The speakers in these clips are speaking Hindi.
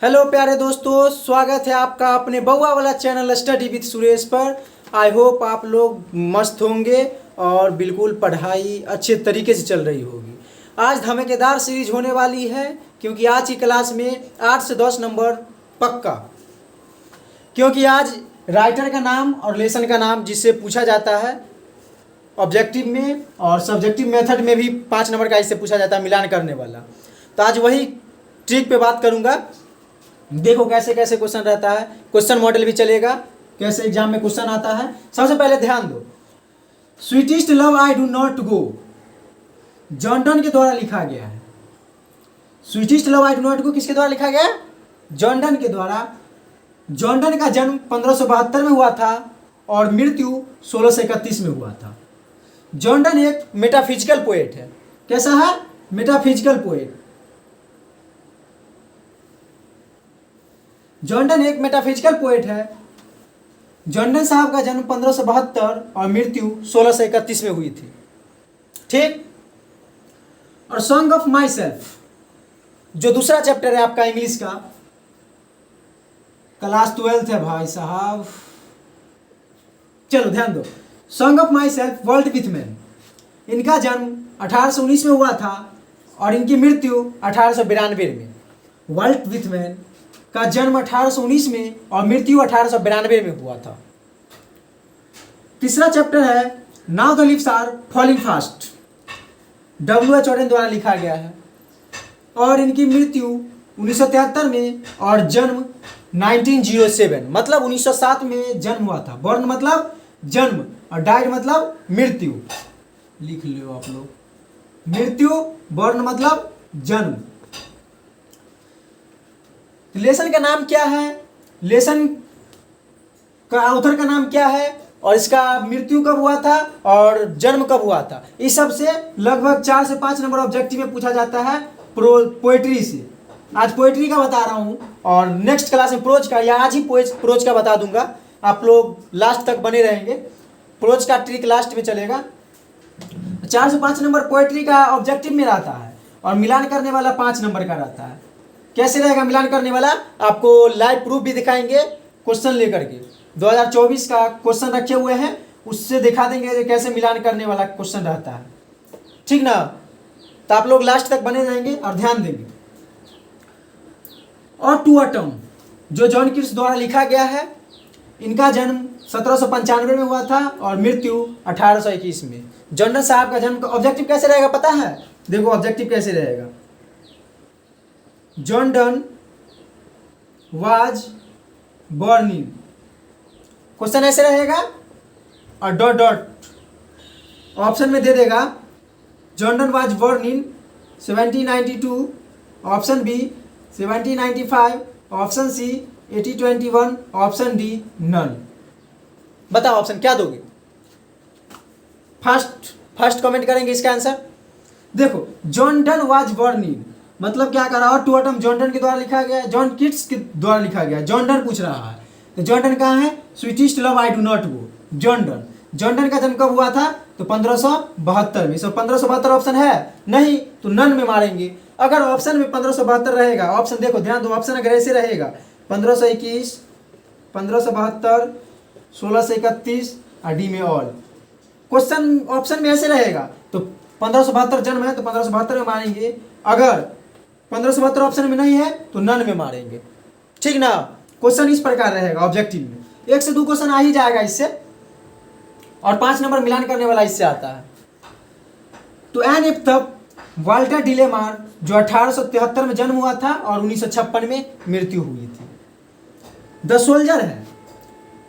हेलो प्यारे दोस्तों, स्वागत है आपका अपने बउआ वाला चैनल स्टडी विद सुरेश पर। आई होप आप लोग मस्त होंगे और बिल्कुल पढ़ाई अच्छे तरीके से चल रही होगी। आज धमाकेदार सीरीज होने वाली है क्योंकि आज की क्लास में 8 से 10 नंबर पक्का, क्योंकि आज राइटर का नाम और लेसन का नाम जिससे पूछा जाता है ऑब्जेक्टिव में और सब्जेक्टिव मेथड में भी 5 नंबर का इससे पूछा जाता है मिलान करने वाला। तो आज वही ट्रिक पे बात करूँगा। देखो कैसे कैसे क्वेश्चन रहता है, क्वेश्चन मॉडल भी चलेगा, कैसे एग्जाम में क्वेश्चन आता है। सबसे पहले ध्यान दो, sweetest love I do not go John done के द्वारा लिखा गया है। Sweetest love I do not गो किसके द्वारा लिखा गया है? जॉन डन के द्वारा। जॉन डन का जन्म 1572 में हुआ था और मृत्यु 1631 में हुआ था। जॉन डन एक मेटाफिजिकल पोएट है। कैसा है? Metaphysical poet. जॉन डन एक मेटाफिजिकल पोएट है। जॉन डन साहब का जन्म 1572 और मृत्यु 1631 में हुई थी। ठीक। और सॉन्ग ऑफ माई सेल्फ जो दूसरा चैप्टर है आपका इंग्लिश का, क्लास 12 है भाई साहब। चलो ध्यान दो, song of my self world with man, इनका जन्म 1819 में हुआ था और इनकी मृत्यु 1892 में। वर्ल्ड विथ मैन का जन्म 1819 में और मृत्यु 1892 में हुआ था। तीसरा चैप्टर है now the leaves are falling fast, W.H. Auden द्वारा लिखा गया है और इनकी मृत्यु 1973 में और जन्म 1907 मतलब 1907 में जन्म हुआ था। बॉर्न मतलब जन्म और डाइड मतलब मृत्यु। लिख लो आप लोग, मृत्यु, बॉर्न मतलब जन्म। लेसन का नाम क्या है, लेसन का ऑथर का नाम क्या है और इसका मृत्यु कब हुआ था और जन्म कब हुआ था, इस सब से लगभग 4 से 5 नंबर ऑब्जेक्टिव में पूछा जाता है पोएट्री से। आज पोएट्री का बता रहा हूँ और नेक्स्ट क्लास में प्रोज का, या आज ही प्रोज का बता दूंगा। आप लोग लास्ट तक बने रहेंगे, प्रोज का ट्रिक लास्ट में चलेगा। 4 से 5 नंबर पोएट्री का ऑब्जेक्टिव में रहता है और मिलान करने वाला 5 नंबर का रहता है। कैसे रहेगा मिलान करने वाला, आपको लाइव प्रूफ भी दिखाएंगे क्वेश्चन लेकर के। 2024 का क्वेश्चन रखे हुए हैं, उससे दिखा देंगे कैसे मिलान करने वाला क्वेश्चन रहता है। ठीक ना? तो आप लोग लास्ट तक बने रहेंगे और ध्यान देंगे। और टू अटम जो जॉन कीट्स द्वारा लिखा गया है, इनका जन्म 1795 में हुआ था और मृत्यु 1821 में। जॉन डन साहब का जन्म, ऑब्जेक्टिव कैसे रहेगा पता है? देखो ऑब्जेक्टिव कैसे रहेगा। John Donne was born in, question ऐसे रहेगा और डॉट डॉट ऑप्शन में दे देगा। John Donne was born in 1792, option B 1795, option C 1821, option D none. बताओ ऑप्शन क्या दोगे? फर्स्ट कमेंट करेंगे इसका आंसर। देखो John Donne was born in मतलब क्या कर रहा है? टू अटम जॉन डन के द्वारा लिखा गया है, जॉन कीट्स के द्वारा लिखा गया है। जॉन डन पूछ रहा है तो जॉन डन कहाँ है? Sweetest love I do not go, John done. John Donne का जन्म कब हुआ था? तो 1572 में। 1572 ऑप्शन है नहीं तो नन में मारेंगे। अगर ऑप्शन में 1572 रहेगा, ऑप्शन देखो ध्यान दो, ऑप्शन अगर ऐसे रहेगा 1521, 1572, 1631 और डी में ऑल, क्वेश्चन ऑप्शन में ऐसे रहेगा तो 1572 जन्म है तो 1572 में मारेंगे। अगर 1572 ऑप्शन में नहीं है तो नन में मारेंगे। ठीक ना? क्वेश्चन इस प्रकार रहेगा ऑब्जेक्टिव में। 1 से 2 क्वेश्चन आ ही जाएगा इससे और 5 नंबर मिलान करने वाला इससे आता है। तो एन एफ तब वाल्टर डिलेमार जो 1873 में जन्म हुआ था और 1956 में मृत्यु हुई थी। द सोल्जर है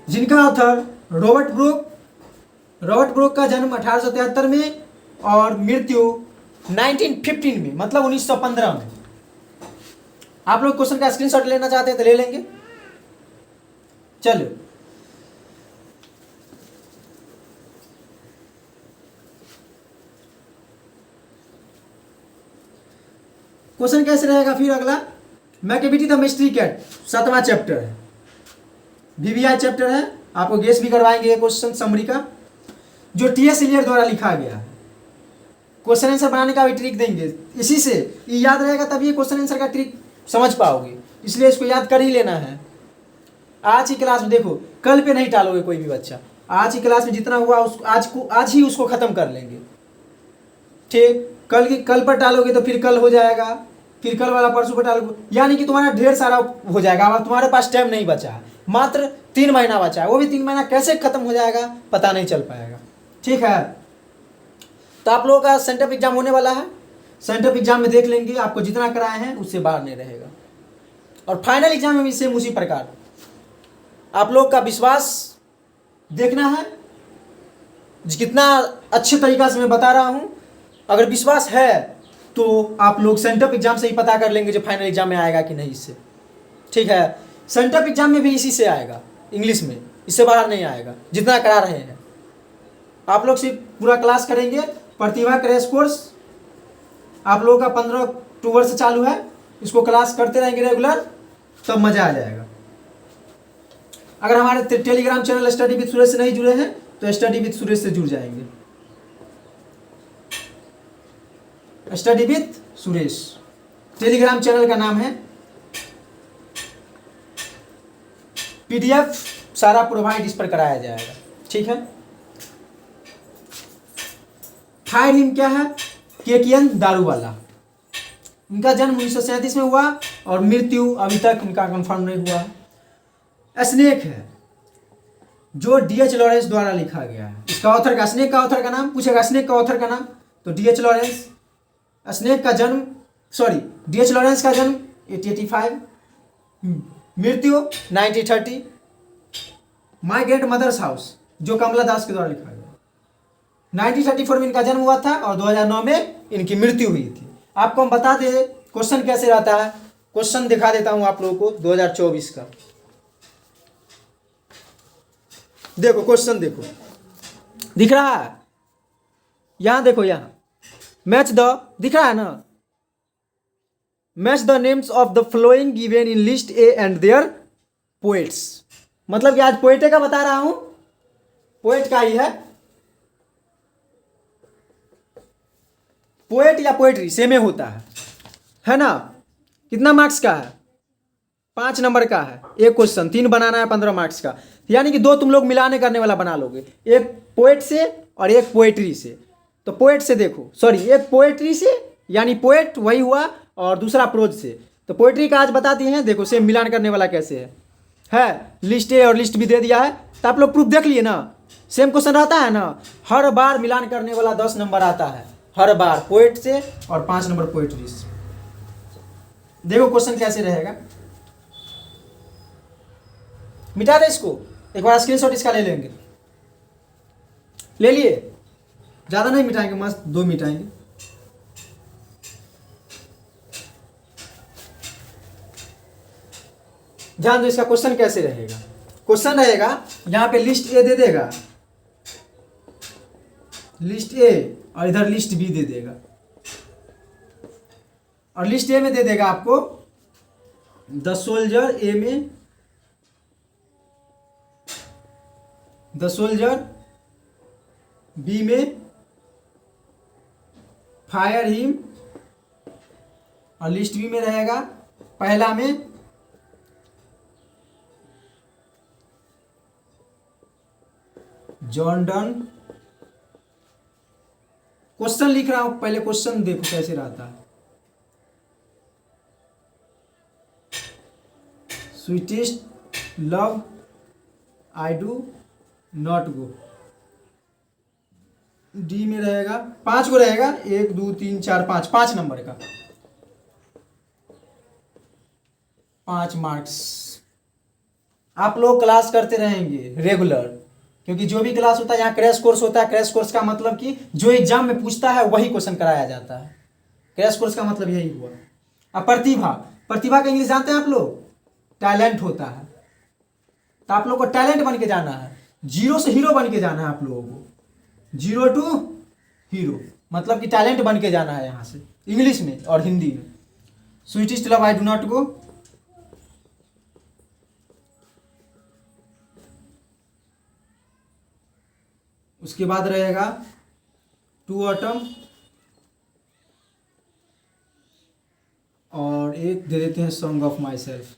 जिनका ऑथर रॉबर्ट ब्रूक का जन्म 1873 में और मृत्यु 1915 में मतलब 1915 में। आप लोग क्वेश्चन का स्क्रीनशॉट लेना चाहते हैं तो ले लेंगे। चलो क्वेश्चन कैसे रहेगा फिर अगला, मैकेबिटी द मिस्ट्री कैट 7वां चैप्टर है, VBI चैप्टर है। आपको गेस भी करवाएंगे क्वेश्चन समरी का जो T.S. एलियट द्वारा लिखा गया है। क्वेश्चन आंसर बनाने का भी ट्रिक देंगे, इसी से ये याद रहेगा तभी क्वेश्चन आंसर का ट्रिक समझ पाओगे, इसलिए इसको याद कर ही लेना है। आज की क्लास में देखो, कल पे नहीं टालोगे कोई भी बच्चा, आज की क्लास में जितना हुआ उस आज ही उसको ख़त्म कर लेंगे, ठीक। कल पर टालोगे तो फिर कल हो जाएगा, फिर कल वाला परसों पर टालोगे, यानी कि तुम्हारा ढेर सारा हो जाएगा। अब तुम्हारे पास टाइम नहीं बचा है, मात्र 3 महीना बचा है, वो भी 3 महीना कैसे खत्म हो जाएगा पता नहीं चल पाएगा, ठीक है। तो आप लोगों का सेंटअप एग्जाम होने वाला है, सेंटअप एग्जाम में देख लेंगे, आपको जितना कराए हैं उससे बाहर नहीं रहेगा। और फाइनल एग्जाम में भी सेम उसी प्रकार आप लोग का विश्वास देखना है, कितना अच्छे तरीक़ा से मैं बता रहा हूँ। अगर विश्वास है तो आप लोग सेंटअप एग्जाम से ही पता कर लेंगे जो फाइनल एग्जाम में आएगा कि नहीं इससे, ठीक है। सेंटअप एग्जाम में भी इसी से आएगा, इंग्लिश में, इससे बाहर नहीं आएगा जितना करा रहे हैं। आप लोग सिर्फ पूरा क्लास करेंगे, प्रतिभा क्रैश कोर्स आप लोगों का 15 अक्टूबर से चालू है, इसको क्लास करते रहेंगे रेगुलर, तब मज़ा आ जाएगा। अगर हमारे Telegram channel study with Suresh से नहीं जुड़े हैं तो स्टडी विद सुरेश से जुड़ जाएंगे। Study with Suresh Telegram channel का नाम है, PDF सारा प्रोवाइड इस पर कराया जाएगा, ठीक है। फायर हिम क्या है, केकियन दारूवाला, उनका जन्म 1937 में हुआ और मृत्यु अभी तक उनका कंफर्म नहीं हुआ। स्नेक है जो DH लॉरेंस द्वारा लिखा गया है, इसका ऑथर का, स्नेक का ऑथर का नाम पूछेगा, स्नेक का ऑथर का नाम तो DH लॉरेंस। स्नेक का जन्म DH लॉरेंस का जन्म 1885, मृत्यु 1930। माई ग्रेट मदर्स हाउस जो कमला दास के द्वारा लिखा गया, 1934 में इनका जन्म हुआ था और 2009 में इनकी मृत्यु हुई थी। आपको हम बता दें क्वेश्चन कैसे रहता है, क्वेश्चन दिखा देता हूं आप लोगों को 2024 का। देखो क्वेश्चन, देखो दिख रहा है, यहां देखो, यहां मैच द, दिख रहा है ना, match the names of the following given in list A and their poets. मतलब कि आज पोएटे का बता रहा हूं, पोएट का ही है, पोएट या पोएट्री सेम ही होता है ना। कितना मार्क्स का है, 5 नंबर का है, एक क्वेश्चन, 3 बनाना है 15 मार्क्स का, यानी कि 2 तुम लोग मिलाने करने वाला बना लोगे, एक पोएट से और एक पोएट्री से। तो पोएट से देखो, सॉरी एक पोएट्री से यानी पोएट वही हुआ और दूसरा प्रोज से, तो पोएट्री का आज बता दिए हैं। देखो सेम मिलान करने वाला कैसे है लिस्ट ए और लिस्ट बी दे दिया है, तो आप लोग प्रूफ देख लिए ना, सेम क्वेश्चन रहता है ना, हर बार मिलान करने वाला 10 नंबर आता है, हर बार पोएट से और 5 नंबर पोएट्री से। देखो क्वेश्चन कैसे रहेगा, मिटा दे इसको, एक बार स्क्रीनशॉट इसका ले लेंगे, ले लिए, ज़्यादा नहीं मिटाएंगे, मस्त 2 मिटाएंगे। ध्यान दो इसका क्वेश्चन कैसे रहेगा। क्वेश्चन रहेगा यहां पे लिस्ट ए दे देगा, लिस्ट ए, और इधर लिस्ट बी दे देगा, और लिस्ट ए में दे देगा आपको द सोल्जर, ए में द सोल्जर, बी में फायर हिम, और लिस्ट बी में रहेगा पहला में जॉन डन। क्वेश्चन लिख रहा हूं, पहले क्वेश्चन देखो कैसे रहता है। Sweetest love I do not go, D में रहेगा 5 गो रहेगा, 1 2 3 4 5, 5 नंबर का, 5 मार्क्स। आप लोग क्लास करते रहेंगे रेगुलर, क्योंकि जो भी क्लास होता है यहाँ क्रैश कोर्स होता है। क्रैश कोर्स का मतलब कि जो एग्जाम में पूछता है वही क्वेश्चन कराया जाता है, क्रैश कोर्स का मतलब यही हुआ। अब प्रतिभा, प्रतिभा का इंग्लिश जानते हैं आप लोग, टैलेंट होता है। तो आप लोग को टैलेंट बन के जाना है, 0 से हीरो बन के जाना है आप लोगों को, 0 टू हीरो, मतलब कि टैलेंट बन के जाना है यहाँ से, इंग्लिश में और हिंदी में। Sweetest love I do not गो, उसके बाद रहेगा टू ऑटम, और और एक दे देते हैं सॉन्ग ऑफ माई सेल्फ।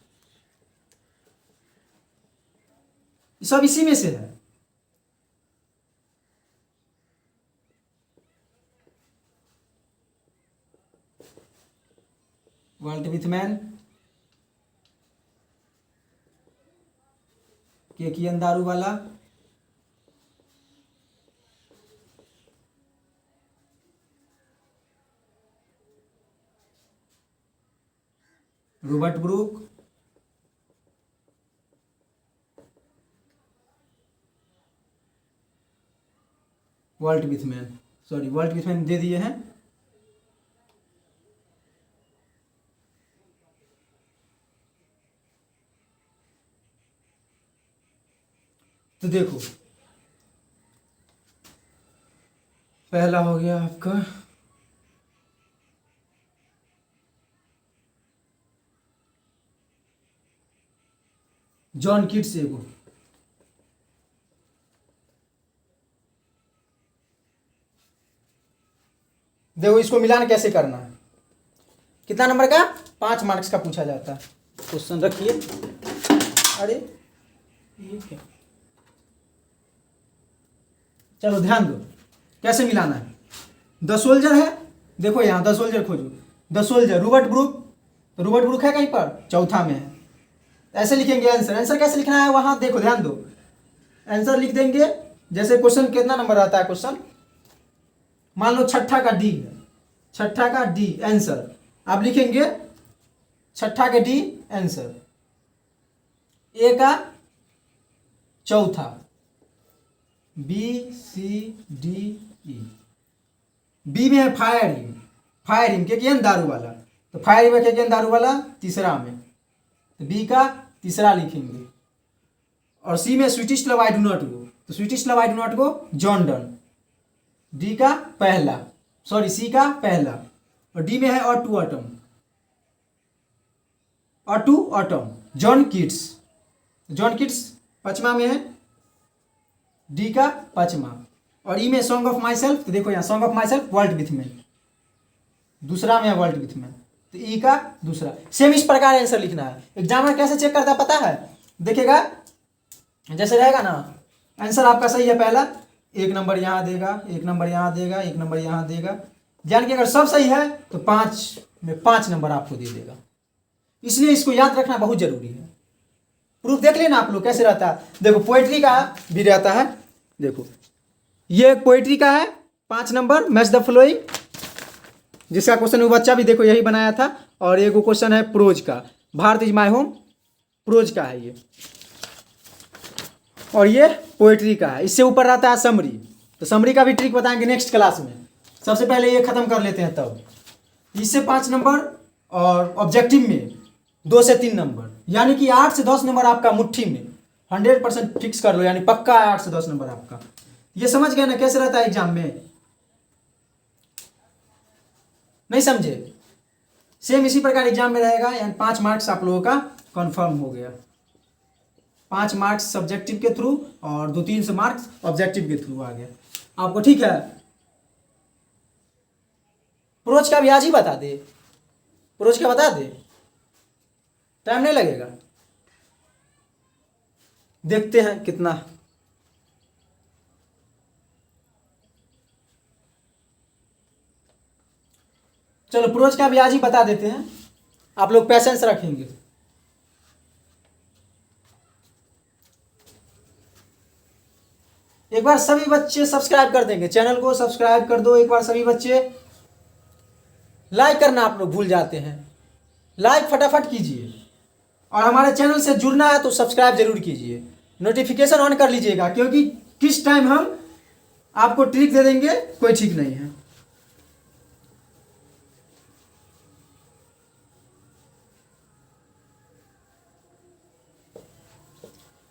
सब इसी में से है। वर्ल्ड विथ मैन, के दारू वाला, Robert Brooke, world with man, sorry world with man दे दिए हैं। तो देखो पहला हो गया आपका जॉन किट्स एगो, देखो इसको मिलान कैसे करना है। कितना नंबर का? 5 मार्क्स का पूछा जाता है। क्वेश्चन रखिए। अरे ये क्या, चलो ध्यान दो कैसे मिलाना है। द सोल्जर है, देखो यहाँ द सोल्जर खोजो। द सोल्जर रॉबर्ट ब्रूक, तो रॉबर्ट ब्रूक है कहीं पर, चौथा में है। ऐसे लिखेंगे आंसर। आंसर कैसे लिखना है वहाँ देखो, ध्यान दो। आंसर लिख देंगे जैसे क्वेश्चन कितना नंबर आता है क्वेश्चन, मान लो छठा का डी है, छठा का डी आंसर आप लिखेंगे, छठा के डी आंसर। ए का चौथा, B C D E. B में है फायर हिम, फायर हिम के दारू वाला, तो फायर हिम के दारू वाला तीसरा में, तो बी का तीसरा लिखेंगे। और सी में sweetest love I do not go, तो sweetest love I do not go John Donne, D का पहला, सॉरी सी का पहला। और डी में है और टू ऑटम, और to autumn John Keats, John Keats पचमा में है, डी का पचमा। और ई में सॉन्ग ऑफ माई सेल्फ, तो देखो यहाँ song of my self world with man, दूसरा में है वर्ल्ड विथ मैन, तो ई का दूसरा। सेम इस प्रकार आंसर लिखना है। एग्जामिनर कैसे चेक करता है पता है, देखिएगा जैसे रहेगा ना, आंसर आपका सही है पहला, 1 नंबर यहाँ देगा, 1 नंबर यहाँ देगा, 1 नंबर यहाँ देगा, यानी कि अगर सब सही है तो 5 में 5 नंबर आपको दे देगा। इसलिए इसको याद रखना बहुत जरूरी है। प्रूफ देख लेना आप लोग कैसे रहता है। देखो पोएट्री का भी रहता है, देखो ये पोएट्री का है 5 नंबर, मैच द फ्लोइंग, जिसका क्वेश्चन वो बच्चा भी देखो यही बनाया था। और एक क्वेश्चन है प्रोज का, Bharat is my home, prose का है ये। और ये पोएट्री का है। इससे ऊपर रहता है समरी, तो समरी का भी ट्रिक बताएंगे नेक्स्ट क्लास में। सबसे पहले ये खत्म कर लेते हैं तब। इससे 5 नंबर और ऑब्जेक्टिव में 2 से 3 नंबर, यानी कि 8 से 10 नंबर आपका मुट्ठी में 100% फिक्स कर लो, यानी पक्का है 8 से 10 नंबर आपका। ये समझ गए ना कैसे रहता है एग्जाम में, नहीं समझे? सेम इसी प्रकार एग्जाम में रहेगा, यानी 5 मार्क्स आप लोगों का कंफर्म हो गया। 5 मार्क्स सब्जेक्टिव के थ्रू और 2-3 से मार्क्स ऑब्जेक्टिव के थ्रू आ गया आपको, ठीक है। प्रोज का भी आज ही बता दे, प्रोज का बता दे, टाइम नहीं लगेगा। देखते हैं कितना। चलो प्रोज का भी आज ही बता देते हैं, आप लोग पेशेंस रखेंगे। एक बार सभी बच्चे सब्सक्राइब कर देंगे, चैनल को सब्सक्राइब कर दो एक बार सभी बच्चे। लाइक करना आप लोग भूल जाते हैं, लाइक फटाफट कीजिए। और हमारे चैनल से जुड़ना है तो सब्सक्राइब जरूर कीजिए, नोटिफिकेशन ऑन कर लीजिएगा, क्योंकि किस टाइम हम आपको ट्रिक दे देंगे कोई ठीक नहीं है।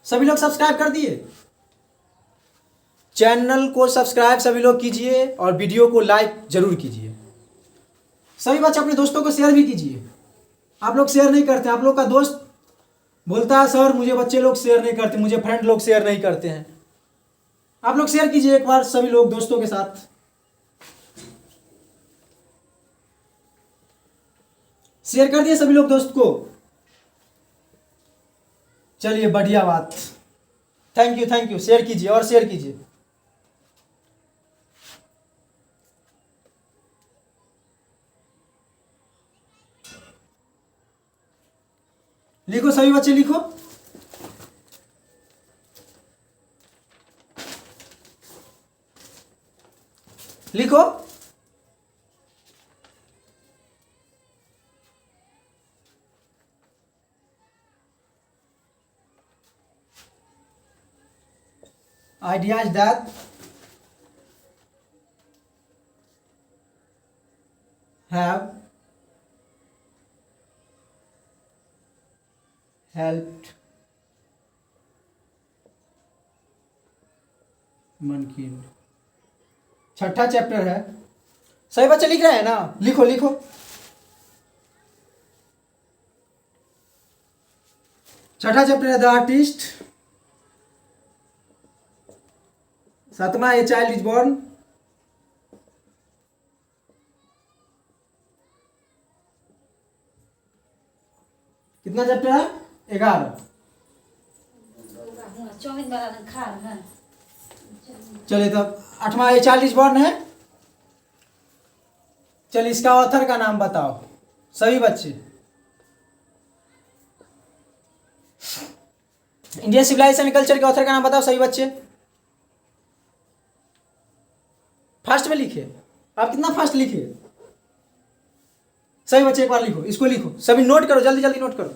सभी लोग सब्सक्राइब कर दिए, चैनल को सब्सक्राइब सभी लोग कीजिए और वीडियो को लाइक जरूर कीजिए। सभी बच्चे अपने दोस्तों को शेयर भी कीजिए। आप लोग शेयर नहीं करते, आप लोग का दोस्त बोलता है सर मुझे बच्चे लोग शेयर नहीं करते, मुझे फ्रेंड लोग शेयर नहीं करते हैं। आप लोग शेयर कीजिए एक बार सभी लोग दोस्तों के साथ। शेयर कर दिए सभी लोग दोस्त को। चलिए बढ़िया बात, थैंक यू, शेयर कीजिए और शेयर कीजिए। लिखो सभी बच्चे लिखो। लिखो। Ideas that have helped mankind। छठा चैप्टर है, सभी बच्चे लिख रहे हैं ना? लिखो लिखो। छठा चैप्टर है द आर्टिस्ट। सातवां ए चाइल्ड इज बॉर्न। कितना चैप्टर है? 11। चलिए तब आठवां ए चाइल्ड इज बॉर्न है। चलिए इसका ऑथर का नाम बताओ सभी बच्चे। इंडियन सिविलाइजेशन एंड कल्चर के ऑथर का नाम बताओ सभी बच्चे। फास्ट में लिखे, आप कितना फास्ट लिखे सभी बच्चे, एक बार लिखो, इसको लिखो सभी, नोट करो, जल्दी जल्दी नोट करो।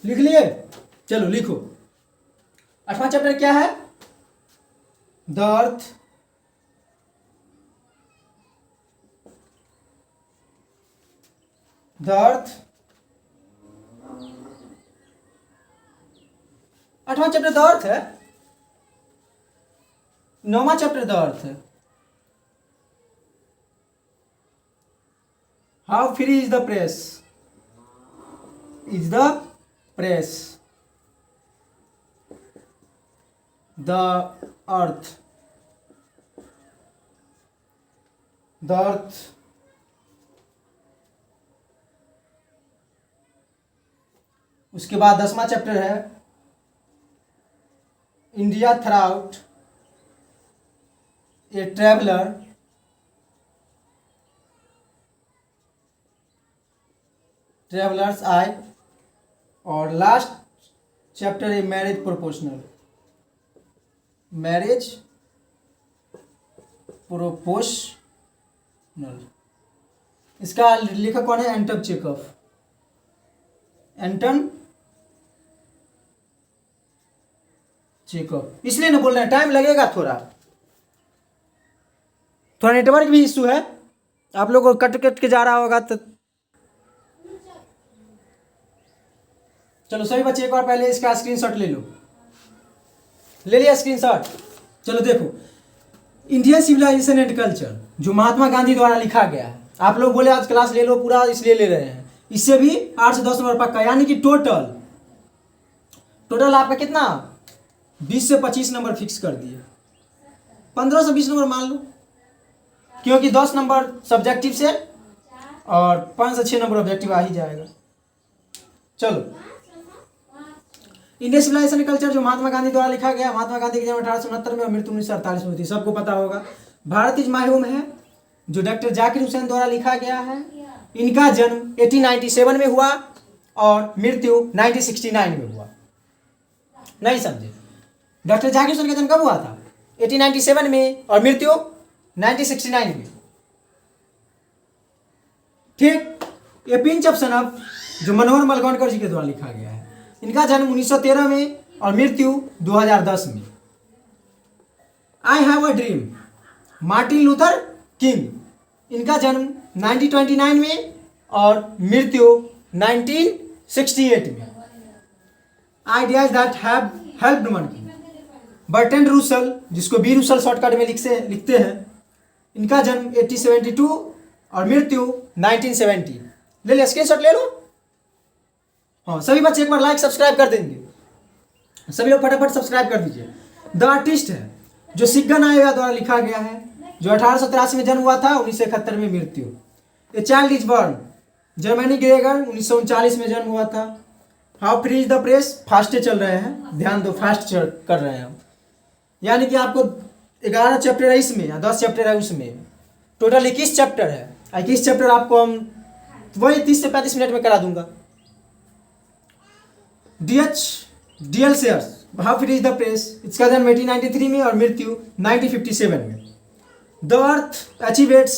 लिख लिए? चलो लिखो। आठवां चैप्टर क्या है? द अर्थ आठवां चैप्टर द अर्थ है। नौवां चैप्टर द अर्थ है। How free is the press? Is the press the earth उसके बाद 10वां चैप्टर है इंडिया थ्राउट ए ट्रेवलर्स आई। और लास्ट चैप्टर है मैरिज प्रोपोर्शनल। इसका लेखक कौन है? एंटन चेखव। इसलिए ना बोल रहे हैं, टाइम लगेगा, थोड़ा नेटवर्क भी इशू है, आप लोग को कट कट के जा रहा होगा तो। चलो सभी बच्चे एक बार पहले इसका स्क्रीनशॉट ले लो। ले लिया स्क्रीनशॉट? चलो देखो, इंडियन सिविलाइजेशन एंड कल्चर जो महात्मा गांधी द्वारा लिखा गया है। आप लोग बोले आज क्लास ले लो पूरा, इसलिए ले रहे हैं। इससे भी 8 से 10 नंबर पक्का, यानी कि टोटल आपका कितना 20 से 25 नंबर फिक्स कर दिए। 15 से 20 नंबर मान लो, क्योंकि 10 नंबर सब्जेक्टिव से और 5 से 6 नंबर ऑब्जेक्टिव आ ही जाएगा। चलो, इंडियन सिविलाइजेशन कल्चर जो महात्मा गांधी द्वारा लिखा गया। महात्मा गांधी की जन्म 1869 में और मृत्यु 1948 में हुई थी, सबको पता होगा। भारत इज माय होम है जो डॉक्टर जाकिर हुसैन द्वारा लिखा गया है। इनका जन्म 1897 में हुआ और मृत्यु 1969 में हुआ। नहीं समझे? डॉक्टर जाकिर हुसैन का जन्म कब हुआ था? 1897 में और मृत्यु 1969 में। ठीक, ये पिंच ऑप्शन अब जो मनोहर मलगोनकर जी के द्वारा लिखा गया है। इनका जन्म 1913 में और मृत्यु 2010 में। I have a dream, Martin Luther king, इनका जन्म 1929 में और मृत्यु 1968 में। Ideas that have helped money, Burton रूसल, जिसको बी रूसल शॉर्टकट में लिखते हैं, इनका जन्म 1872 और मृत्यु 1970। ले लिया, स्क्रीनशॉट ले लो। हाँ, सभी बच्चे एक बार लाइक सब्सक्राइब कर देंगे, सभी लोग फटाफट सब्सक्राइब कर दीजिए। द आर्टिस्ट है जो सिग्गा नायोया द्वारा लिखा गया है, जो 1883 में जन्म हुआ था, 1971 में मृत्यु। A child is born, Germany Gregor, 1939 में जन्म हुआ था। How free is the press, FASTA चल रहे हैं, ध्यान दो, फास्ट कर रहे हैं हम, यानी कि आपको 11 चैप्टर है इसमें या 10 चैप्टर है उसमें, टोटल 21 चैप्टर है। 21 चैप्टर आपको हम वही 30 से 35 मिनट में करा दूंगा। DL shares, how free is the press, इसका जन्म 1893 में और मृत्यु 1957 में। द अर्थ अचीवेट्स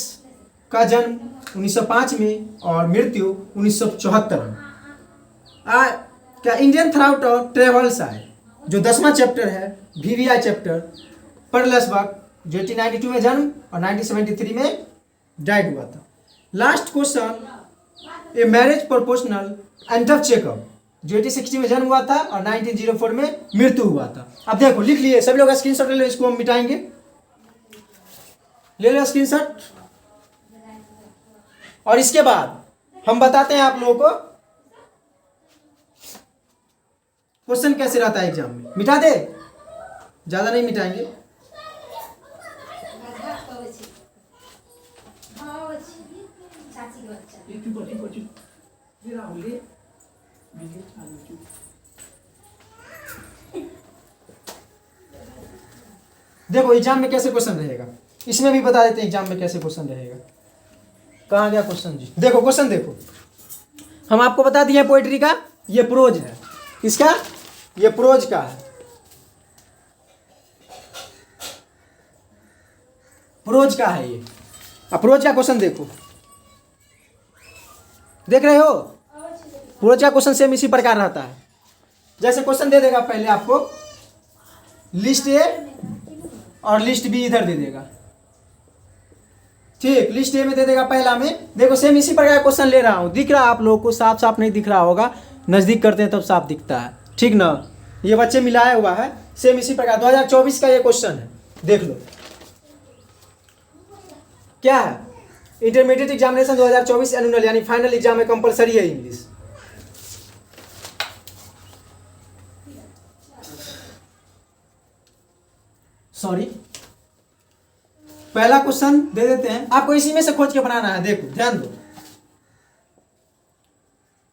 का जन्म 1905 में और मृत्यु 1974 में। क्या इंडियन थ्राउट और ट्रेवल्स आए, जो 10वां चैप्टर है, VVI चैप्टर, पर्लसबर्ग, जो 1892 में जन्म और 1973 में डाइड हुआ था। Last question, a marriage proposal Anton Chekhov, जो 1860 में जन्म हुआ था और 1904 में मृत्यु हुआ था। अब देखो, लिख लिए सभी लोग, स्क्रीनशॉट ले लो, इसको हम मिटाएंगे, ले लो स्क्रीनशॉट। और इसके बाद हम बताते हैं आप लोगों को क्वेश्चन कैसे रहता है एग्जाम में। मिटा दे, ज्यादा नहीं मिटाएंगे। देखो एग्जाम में कैसे क्वेश्चन रहेगा, इसमें भी बता देते हैं एग्जाम में कैसे क्वेश्चन रहेगा। कहाँ गया क्वेश्चन जी, देखो क्वेश्चन देखो, हम आपको बता दिए पोएट्री का, ये प्रोज है, इसका ये प्रोज का है, प्रोज का है ये। अब प्रोज का क्वेश्चन देखो, देख रहे हो, प्रोज का क्वेश्चन सेम इसी प्रकार रहता है। जैसे क्वेश्चन दे देगा पहले आपको लिस्ट ए और लिस्ट बी इधर दे देगा, ठीक, लिस्ट ए में दे देगा पहला में। देखो सेम इसी प्रकार क्वेश्चन ले रहा हूँ, दिख रहा है आप लोगों को, साफ साफ नहीं दिख रहा होगा, नजदीक करते हैं तब साफ दिखता है, ठीक ना। ये बच्चे मिलाया हुआ है, सेम इसी प्रकार 2024 का ये क्वेश्चन है, देख लो क्या है। इंटरमीडिएट एग्जामिनेशन 2024 एनुअल, यानी फाइनल एग्जाम में कंपलसरी है इंग्लिश। सॉरी, पहला क्वेश्चन दे देते हैं आपको, इसी में से खोज के बनाना है। देखो ध्यान दो,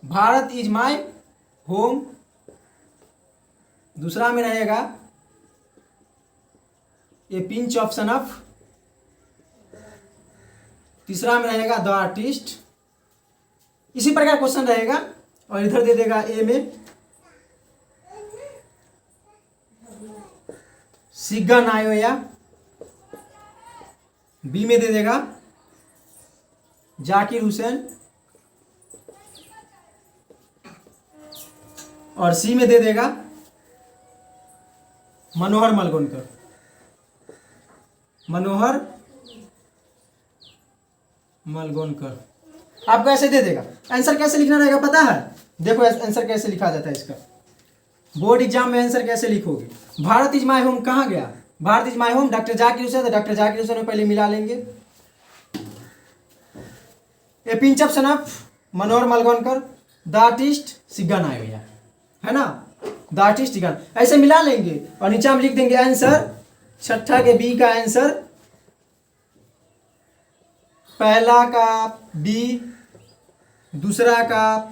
भारत इज माय होम, दूसरा में रहेगा ए पिंच ऑफ सनफ, तीसरा में रहेगा द आर्टिस्ट, इसी प्रकार क्वेश्चन रहेगा। और इधर दे देगा ए में सिग्गा नायोया, बी में दे देगा जाकिर हुसैन, और सी में दे देगा मनोहर मलगोनकर, मनोहर मलगोनकर। आपको ऐसे दे देगा। आंसर कैसे लिखना रहेगा पता है, देखो आंसर कैसे लिखा जाता है इसका, बोर्ड एग्जाम में आंसर कैसे लिखोगे। भारत इज माय होम कहाँ गया, Bharat is my home doctor Zakir Hussain, तो डॉक्टर जाकिर हुसैन में पहले मिला लेंगे। A pinch of snuff Manohar Malgonkar, the artist सिग्गा नायोया, है ना, द आर्टिस्ट सिग्गा, ऐसे मिला लेंगे और नीचे हम लिख देंगे आंसर, छठा के बी का आंसर, पहला का बी, दूसरा का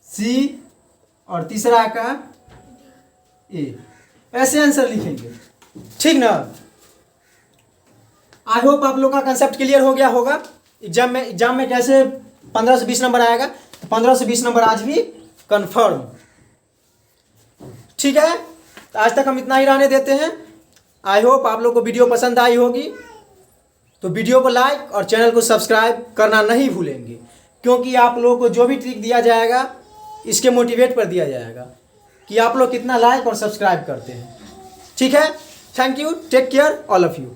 सी और तीसरा का ए, ऐसे आंसर लिखेंगे, ठीक ना। आई होप आप लोग का कंसेप्ट क्लियर हो गया होगा। एग्जाम में कैसे 15 से 20 नंबर आएगा, तो 15 से 20 नंबर आज भी कंफर्म, ठीक है। तो आज तक हम इतना ही रहने देते हैं। आई होप आप लोग को वीडियो पसंद आई होगी, तो वीडियो को लाइक और चैनल को सब्सक्राइब करना नहीं भूलेंगे, क्योंकि आप लोगों को जो भी ट्रिक दिया जाएगा इसके मोटिवेट पर दिया जाएगा कि आप लोग कितना लाइक और सब्सक्राइब करते हैं, ठीक है। Thank you, take care all of you.